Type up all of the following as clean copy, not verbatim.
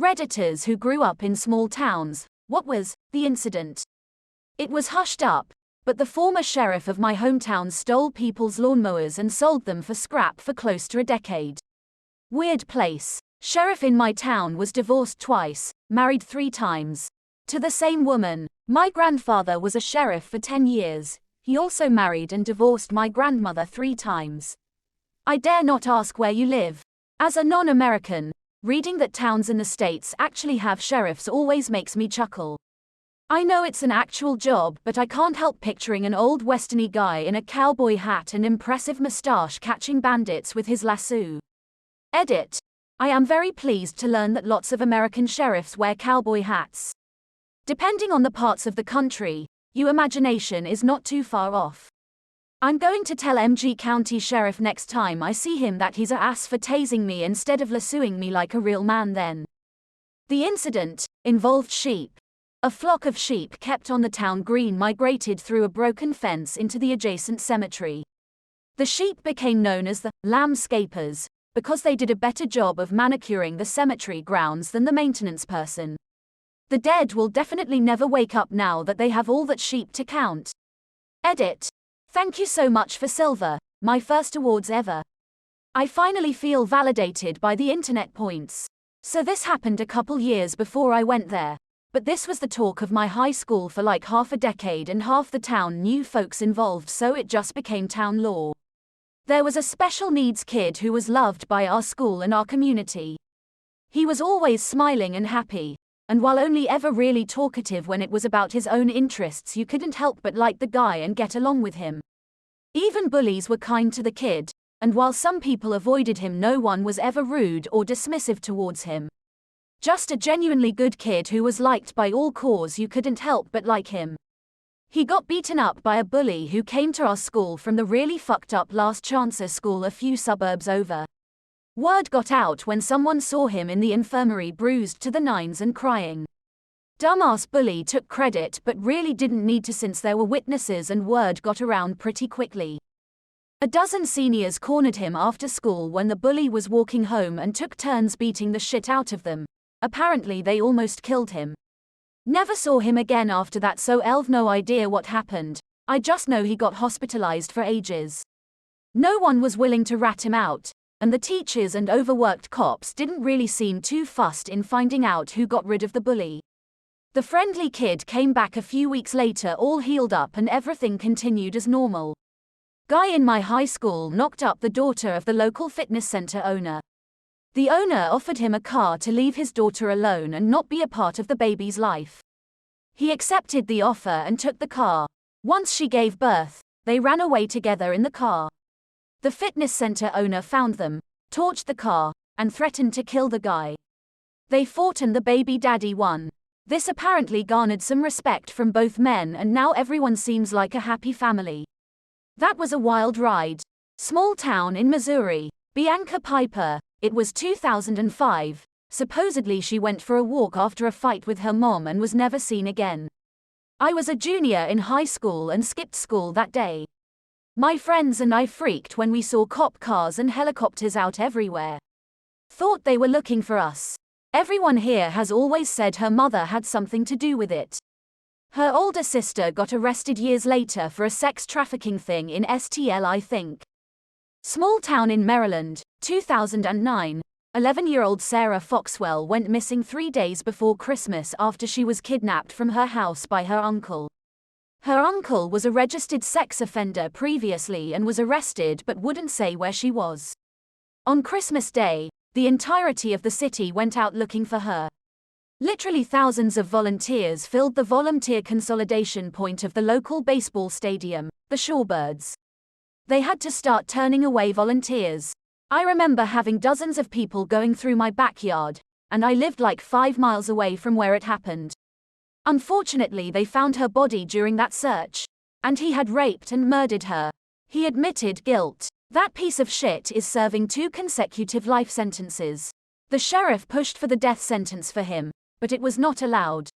Redditors who grew up in small towns, what was the incident? It was hushed up, but the former sheriff of my hometown stole people's lawnmowers and sold them for scrap for close to a decade. Weird place. Sheriff in my town was divorced twice, married 3 times. To the same woman. My grandfather was a sheriff for 10 years. He also married and divorced my grandmother 3 times. I dare not ask where you live. As a non-American, reading that towns in the States actually have sheriffs always makes me chuckle. I know it's an actual job, but I can't help picturing an old westerny guy in a cowboy hat and impressive mustache catching bandits with his lasso. Edit. I am very pleased to learn that lots of American sheriffs wear cowboy hats. Depending on the parts of the country, your imagination is not too far off. I'm going to tell MG County Sheriff next time I see him that he's a ass for tasing me instead of lassoing me like a real man then. The incident involved sheep. A flock of sheep kept on the town green migrated through a broken fence into the adjacent cemetery. The sheep became known as the lambscapers because they did a better job of manicuring the cemetery grounds than the maintenance person. The dead will definitely never wake up now that they have all that sheep to count. Edit. Thank you so much for silver, my first awards ever. I finally feel validated by the internet points. So this happened a couple years before I went there. But this was the talk of my high school for like half a decade and half the town knew folks involved, so it just became town law. There was a special needs kid who was loved by our school and our community. He was always smiling and happy, and while only ever really talkative when it was about his own interests, you couldn't help but like the guy and get along with him. Even bullies were kind to the kid, and while some people avoided him, no one was ever rude or dismissive towards him. Just a genuinely good kid who was liked by all cause, you couldn't help but like him. He got beaten up by a bully who came to our school from the really fucked up Last Chancer school a few suburbs over. Word got out when someone saw him in the infirmary bruised to the nines and crying. Dumbass bully took credit but really didn't need to since there were witnesses and word got around pretty quickly. A dozen seniors cornered him after school when the bully was walking home and took turns beating the shit out of them. Apparently they almost killed him. Never saw him again after that, so I've no idea what happened. I just know he got hospitalized for ages. No one was willing to rat him out, and the teachers and overworked cops didn't really seem too fussed in finding out who got rid of the bully. The friendly kid came back a few weeks later all healed up and everything continued as normal. Guy in my high school knocked up the daughter of the local fitness center owner. The owner offered him a car to leave his daughter alone and not be a part of the baby's life. He accepted the offer and took the car. Once she gave birth, they ran away together in the car. The fitness center owner found them, torched the car, and threatened to kill the guy. They fought and the baby daddy won. This apparently garnered some respect from both men and now everyone seems like a happy family. That was a wild ride. Small town in Missouri. Bianca Piper. It was 2005. Supposedly she went for a walk after a fight with her mom and was never seen again. I was a junior in high school and skipped school that day. My friends and I freaked when we saw cop cars and helicopters out everywhere. Thought they were looking for us. Everyone here has always said her mother had something to do with it. Her older sister got arrested years later for a sex trafficking thing in STL, I think. Small town in Maryland, 2009. 11-year-old Sarah Foxwell went missing 3 days before Christmas after she was kidnapped from her house by her uncle. Her uncle was a registered sex offender previously and was arrested but wouldn't say where she was. On Christmas Day, the entirety of the city went out looking for her. Literally thousands of volunteers filled the volunteer consolidation point of the local baseball stadium, the Shorebirds. They had to start turning away volunteers. I remember having dozens of people going through my backyard, and I lived like 5 miles away from where it happened. Unfortunately, they found her body during that search, and he had raped and murdered her. He admitted guilt. That piece of shit is serving 2 consecutive life sentences. The sheriff pushed for the death sentence for him, but it was not allowed.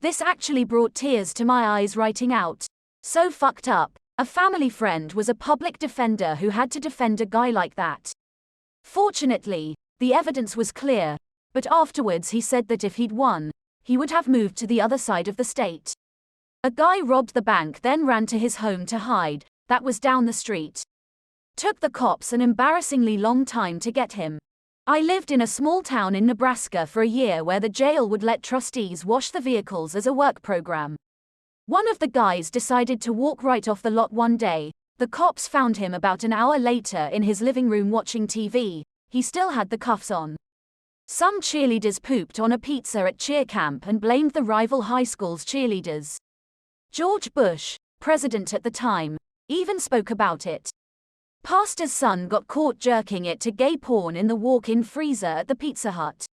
This actually brought tears to my eyes writing out. So fucked up. A family friend was a public defender who had to defend a guy like that. Fortunately, the evidence was clear. but afterwards he said that if he'd won, he would have moved to the other side of the state. A guy robbed the bank, then ran to his home to hide, that was down the street. Took the cops an embarrassingly long time to get him. I lived in a small town in Nebraska for a year where the jail would let trustees wash the vehicles as a work program. One of the guys decided to walk right off the lot one day. The cops found him about an hour later in his living room watching TV. He still had the cuffs on. Some cheerleaders pooped on a pizza at cheer camp and blamed the rival high school's cheerleaders. George Bush, president at the time, even spoke about it. Pastor's son got caught jerking it to gay porn in the walk-in freezer at the Pizza Hut.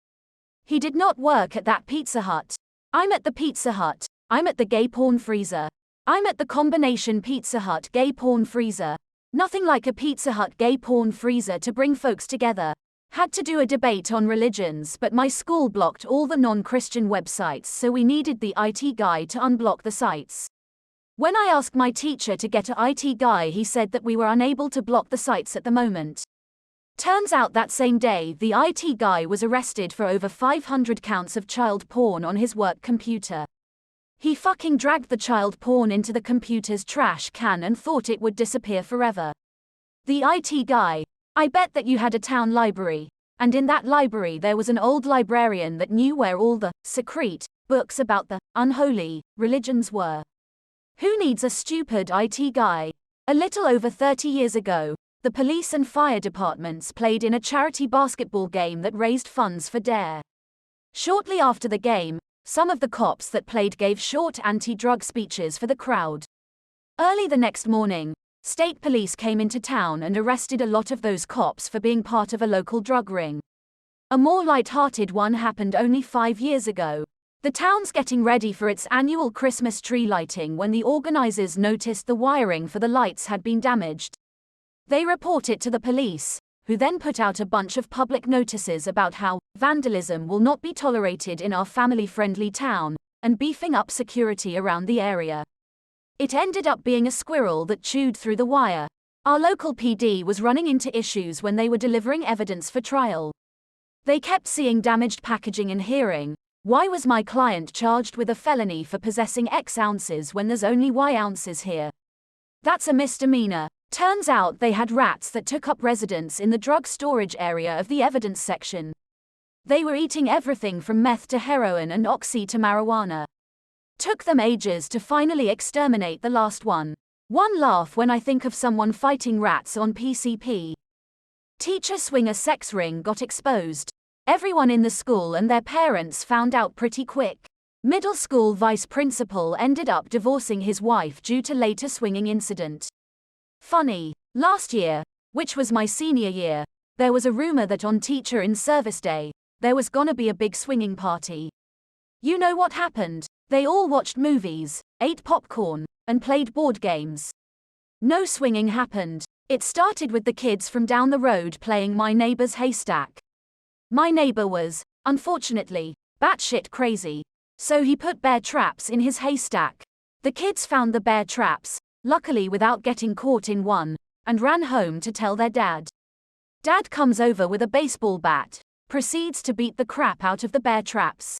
He did not work at that Pizza Hut. I'm at the Pizza Hut. I'm at the gay porn freezer. I'm at the combination Pizza Hut gay porn freezer. Nothing like a Pizza Hut gay porn freezer to bring folks together. Had to do a debate on religions, but my school blocked all the non-Christian websites, so we needed the IT guy to unblock the sites. When I asked my teacher to get an IT guy, he said that we were unable to block the sites at the moment. Turns out that same day, the IT guy was arrested for over 500 counts of child porn on his work computer. He fucking dragged the child porn into the computer's trash can and thought it would disappear forever. The IT guy, I bet that you had a town library, and in that library there was an old librarian that knew where all the secret books about the unholy religions were. Who needs a stupid IT guy? A little over 30 years ago, the police and fire departments played in a charity basketball game that raised funds for DARE. Shortly after the game, some of the cops that played gave short anti-drug speeches for the crowd. Early the next morning, state police came into town and arrested a lot of those cops for being part of a local drug ring. A more light-hearted one happened only 5 years ago. The town's getting ready for its annual Christmas tree lighting when the organizers noticed the wiring for the lights had been damaged. They report it to the police, who then put out a bunch of public notices about how vandalism will not be tolerated in our family-friendly town, and beefing up security around the area. It ended up being a squirrel that chewed through the wire. Our local PD was running into issues when they were delivering evidence for trial. They kept seeing damaged packaging and hearing, why was my client charged with a felony for possessing X ounces when there's only Y ounces here? That's a misdemeanor. Turns out they had rats that took up residence in the drug storage area of the evidence section. They were eating everything from meth to heroin and oxy to marijuana. Took them ages to finally exterminate the last one. One laugh when I think of someone fighting rats on PCP. Teacher swinger sex ring got exposed. Everyone in the school and their parents found out pretty quick. Middle school vice principal ended up divorcing his wife due to later swinging incident. Funny, last year, which was my senior year, there was a rumor that on Teacher in Service Day, there was gonna be a big swinging party. You know what happened? They all watched movies, ate popcorn, and played board games. No swinging happened. It started with the kids from down the road playing My Neighbor's Haystack. My neighbor was, unfortunately, batshit crazy. So he put bear traps in his haystack. The kids found the bear traps, luckily without getting caught in one, and ran home to tell their dad. Dad comes over with a baseball bat, proceeds to beat the crap out of the bear traps.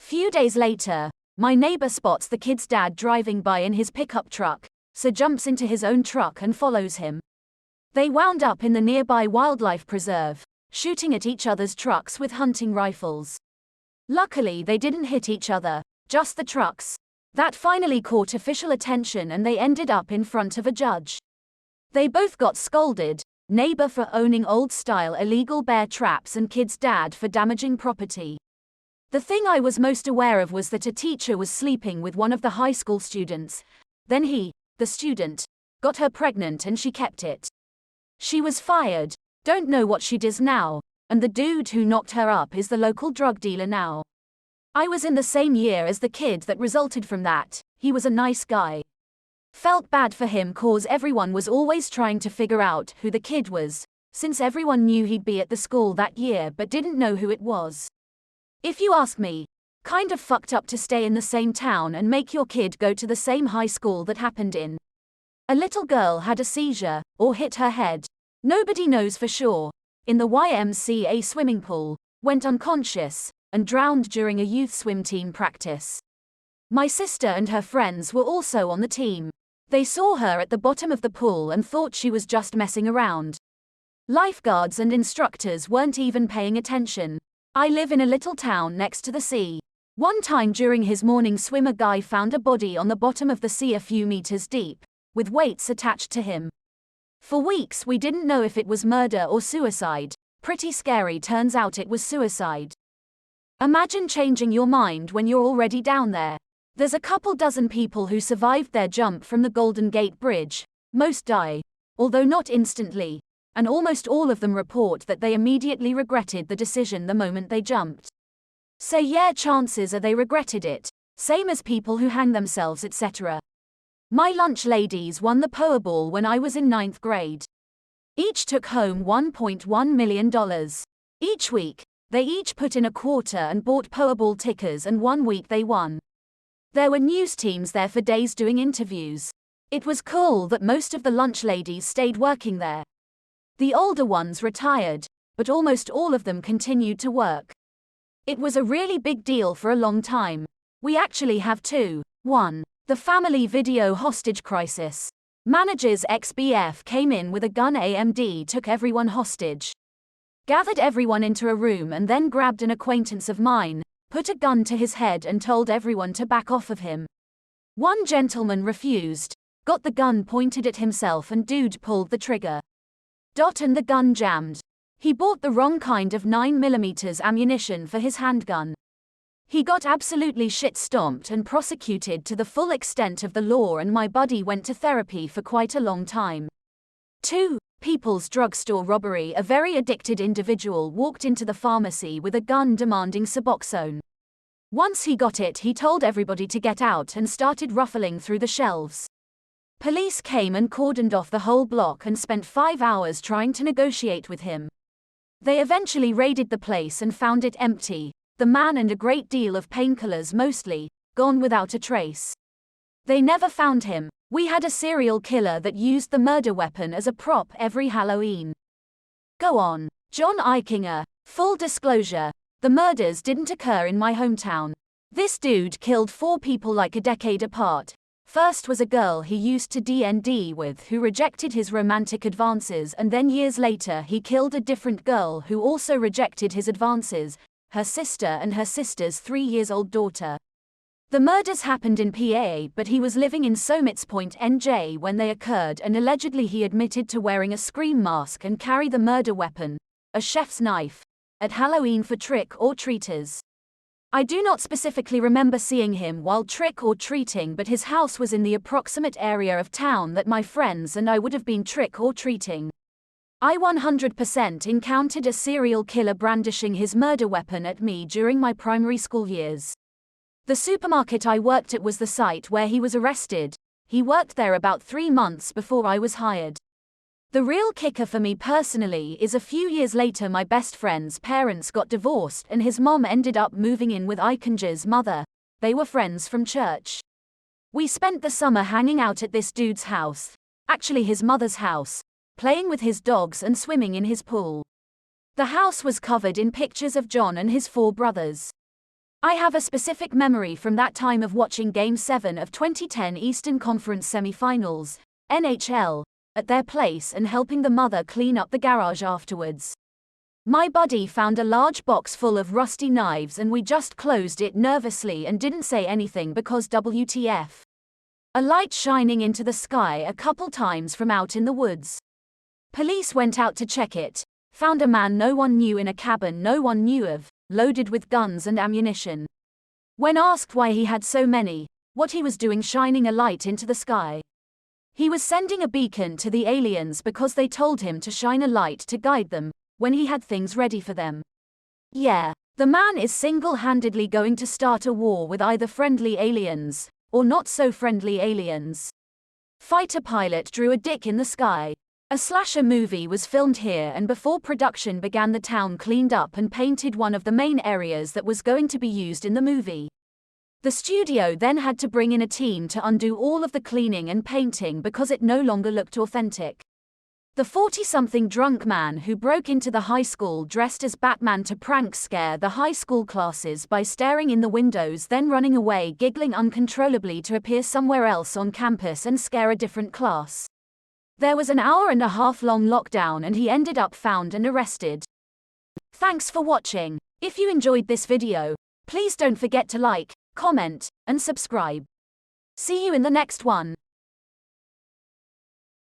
Few days later, my neighbor spots the kid's dad driving by in his pickup truck, so jumps into his own truck and follows him. They wound up in the nearby wildlife preserve, shooting at each other's trucks with hunting rifles. Luckily they didn't hit each other, just the trucks. That finally caught official attention and they ended up in front of a judge. They both got scolded, neighbor for owning old-style illegal bear traps and kid's dad for damaging property. The thing I was most aware of was that a teacher was sleeping with one of the high school students. Then he, the student, got her pregnant and she kept it. She was fired. Don't know what she does now, and the dude who knocked her up is the local drug dealer now. I was in the same year as the kid that resulted from that. He was a nice guy. Felt bad for him cause everyone was always trying to figure out who the kid was, since everyone knew he'd be at the school that year but didn't know who it was. If you ask me, kind of fucked up to stay in the same town and make your kid go to the same high school that happened in. A little girl had a seizure, or hit her head. Nobody knows for sure. In the YMCA swimming pool, went unconscious, and drowned during a youth swim team practice. My sister and her friends were also on the team. They saw her at the bottom of the pool and thought she was just messing around. Lifeguards and instructors weren't even paying attention. I live in a little town next to the sea. One time during his morning swim, a guy found a body on the bottom of the sea a few meters deep, with weights attached to him. For weeks we didn't know if it was murder or suicide. Pretty scary. Turns out it was suicide. Imagine changing your mind when you're already down there. There's a couple dozen people who survived their jump from the Golden Gate Bridge. Most die, although not instantly, and almost all of them report that they immediately regretted the decision the moment they jumped. Say yeah, chances are they regretted it, same as people who hang themselves, etc. My lunch ladies won the Powerball when I was in 9th grade. Each took home $1.1 million. Each week, they each put in a quarter and bought Powerball tickers, and one week they won. There were news teams there for days doing interviews. It was cool that most of the lunch ladies stayed working there. The older ones retired, but almost all of them continued to work. It was a really big deal for a long time. We actually have two. 1. The family video hostage crisis. Manager's ex-BF came in with a gun. AMD took everyone hostage. Gathered everyone into a room and then grabbed an acquaintance of mine, put a gun to his head and told everyone to back off of him. One gentleman refused, got the gun pointed at himself, and dude pulled the trigger. And the gun jammed. He bought the wrong kind of 9mm ammunition for his handgun. He got absolutely shit-stomped and prosecuted to the full extent of the law, and my buddy went to therapy for quite a long time. 2. People's Drugstore robbery. A very addicted individual walked into the pharmacy with a gun demanding Suboxone. Once he got it, he told everybody to get out and started ruffling through the shelves. Police came and cordoned off the whole block and spent 5 hours trying to negotiate with him. They eventually raided the place and found it empty, the man and a great deal of painkillers, mostly, gone without a trace. They never found him. We had a serial killer that used the murder weapon as a prop every Halloween. Go on. John Eichinger. Full disclosure, the murders didn't occur in my hometown. This dude killed 4 people like a decade apart. First was a girl he used to D&D with who rejected his romantic advances, and then years later he killed a different girl who also rejected his advances, her sister and her sister's 3-year-old daughter. The murders happened in PA, but he was living in Somits Point, NJ when they occurred, and allegedly he admitted to wearing a scream mask and carry the murder weapon, a chef's knife, at Halloween for trick-or-treaters. I do not specifically remember seeing him while trick-or-treating, but his house was in the approximate area of town that my friends and I would have been trick-or-treating. I 100% encountered a serial killer brandishing his murder weapon at me during my primary school years. The supermarket I worked at was the site where he was arrested. He worked there about 3 months before I was hired. The real kicker for me personally is a few years later my best friend's parents got divorced and his mom ended up moving in with Eichinger's mother. They were friends from church. We spent the summer hanging out at this dude's house, actually his mother's house, playing with his dogs and swimming in his pool. The house was covered in pictures of John and his 4 brothers. I have a specific memory from that time of watching Game 7 of 2010 Eastern Conference Semifinals, NHL, at their place and helping the mother clean up the garage afterwards. My buddy found a large box full of rusty knives and we just closed it nervously and didn't say anything because WTF. A light shining into the sky a couple times from out in the woods. Police went out to check it, found a man no one knew in a cabin no one knew of, loaded with guns and ammunition. When asked why he had so many, what he was doing shining a light into the sky, he was sending a beacon to the aliens because they told him to shine a light to guide them when he had things ready for them. Yeah, the man is single-handedly going to start a war with either friendly aliens or not so friendly aliens. Fighter pilot drew a dick in the sky. A slasher movie was filmed here, and before production began the town cleaned up and painted one of the main areas that was going to be used in the movie. The studio then had to bring in a team to undo all of the cleaning and painting because it no longer looked authentic. The 40-something drunk man who broke into the high school dressed as Batman to prank scare the high school classes by staring in the windows, then running away giggling uncontrollably to appear somewhere else on campus and scare a different class. There was an hour-and-a-half-long lockdown and he ended up found and arrested. Thanks for watching. If you enjoyed this video, please don't forget to like, comment, and subscribe. See you in the next one.